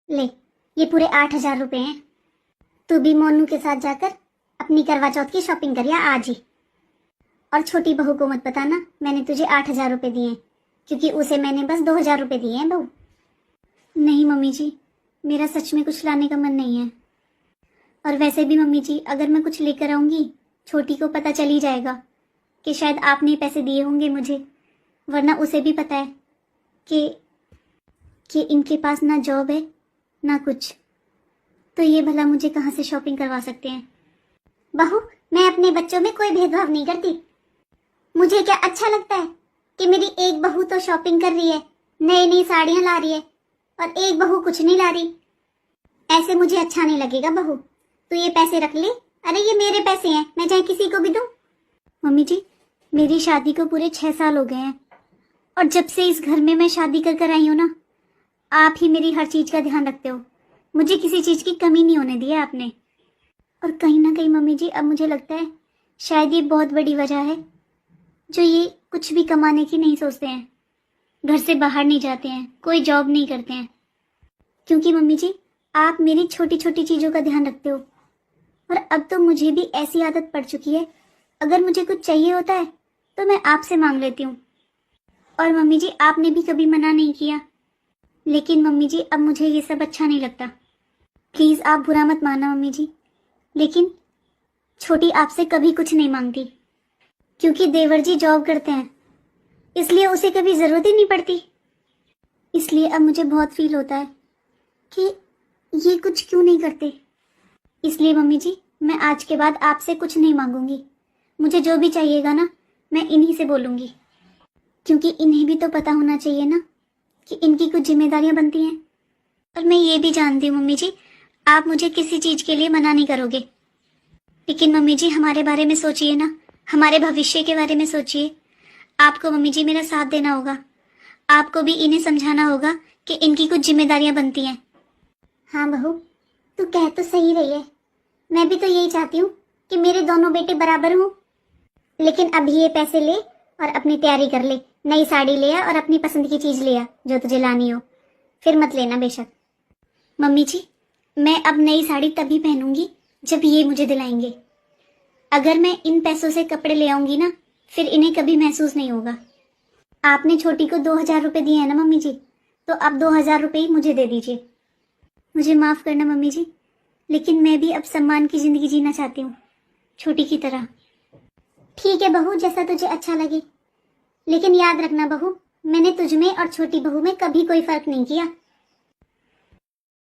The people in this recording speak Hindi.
ले, ये पूरे 8,000 रुपए हैं। तू भी मोनू के साथ जाकर अपनी करवा चौथ की शॉपिंग करिए आज ही। और छोटी बहू को मत बताना मैंने तुझे 8,000 रुपए दिए हैं, क्योंकि उसे मैंने बस 2,000 रुपए दिए हैं बहू। नहीं मम्मी जी, मेरा सच में कुछ लाने का मन नहीं है। और वैसे भी मम्मी जी, अगर मैं कुछ लेकर आऊंगी छोटी को पता चल ही जाएगा कि शायद आपने पैसे दिए होंगे मुझे, वरना उसे भी पता है कि इनके पास ना जॉब है ना कुछ, तो ये भला मुझे कहाँ से शॉपिंग करवा सकते हैं। बहू, मैं अपने बच्चों में कोई भेदभाव नहीं करती। मुझे क्या अच्छा लगता है कि मेरी एक बहू तो शॉपिंग कर रही है, नई नई साड़ियां ला रही है, और एक बहू कुछ नहीं ला रही। ऐसे मुझे अच्छा नहीं लगेगा बहू। तू ये पैसे रख ले। अरे ये मेरे पैसे हैं, मैं चाहे किसी को भी दूं। मम्मी जी, मेरी शादी को पूरे 6 साल हो गए हैं, और जब से इस घर में मैं शादी कर कर आई हूँ ना, आप ही मेरी हर चीज का ध्यान रखते हो। मुझे किसी चीज की कमी नहीं होने दी है आपने। और कहीं ना कहीं मम्मी जी, अब मुझे लगता है शायद ये बहुत बड़ी वजह है जो ये कुछ भी कमाने की नहीं सोचते हैं, घर से बाहर नहीं जाते हैं, कोई जॉब नहीं करते हैं। क्योंकि मम्मी जी, आप मेरी छोटी छोटी चीजों का ध्यान रखते हो, और अब तो मुझे भी ऐसी आदत पड़ चुकी है, अगर मुझे कुछ चाहिए होता है तो मैं आपसे मांग लेती हूँ। और मम्मी जी, आपने भी कभी मना नहीं किया। लेकिन मम्मी जी, अब मुझे ये सब अच्छा नहीं लगता। प्लीज आप बुरा मत माना मम्मी जी, लेकिन छोटी आपसे कभी कुछ नहीं मांगती, क्योंकि देवर जी जॉब करते हैं, इसलिए उसे कभी जरूरत ही नहीं पड़ती। इसलिए अब मुझे बहुत फील होता है कि ये कुछ क्यों नहीं करते। इसलिए मम्मी जी, मैं आज के बाद आपसे कुछ नहीं मांगूंगी। मुझे जो भी चाहिएगा ना, मैं इन्हीं से बोलूंगी, क्योंकि इन्हें भी तो पता होना चाहिए ना कि इनकी कुछ जिम्मेदारियां बनती हैं। और मैं ये भी जानती हूँ मम्मी जी, आप मुझे किसी चीज के लिए मना नहीं करोगे। लेकिन मम्मी जी, हमारे बारे में सोचिए ना, हमारे भविष्य के बारे में सोचिए। आपको मम्मी जी मेरा साथ देना होगा, आपको भी इन्हें समझाना होगा कि इनकी कुछ जिम्मेदारियां बनती हैं। हाँ बहू, तू कह तो सही रही है। मैं भी तो यही चाहती हूँ कि मेरे दोनों बेटे बराबर हों। लेकिन अभी ये पैसे ले और अपनी तैयारी कर ले, नई साड़ी ले आ और अपनी पसंद की चीज ले आ जो तुझे लानी हो, फिर मत लेना बेशक। मम्मी जी, मैं अब नई साड़ी तभी पहनूंगी जब ये मुझे दिलाएंगे। अगर मैं इन पैसों से कपड़े ले आऊंगी ना, फिर इन्हें कभी महसूस नहीं होगा। आपने छोटी को 2,000 रुपए दिए हैं ना मम्मी जी, तो अब 2,000 रुपए ही मुझे दे दीजिए। मुझे माफ करना मम्मी जी, लेकिन मैं भी अब सम्मान की जिंदगी जीना चाहती हूँ, छोटी की तरह। ठीक है बहू, जैसा तुझे अच्छा लगे। लेकिन याद रखना बहू, मैंने तुझ में और छोटी बहू में कभी कोई फर्क नहीं किया।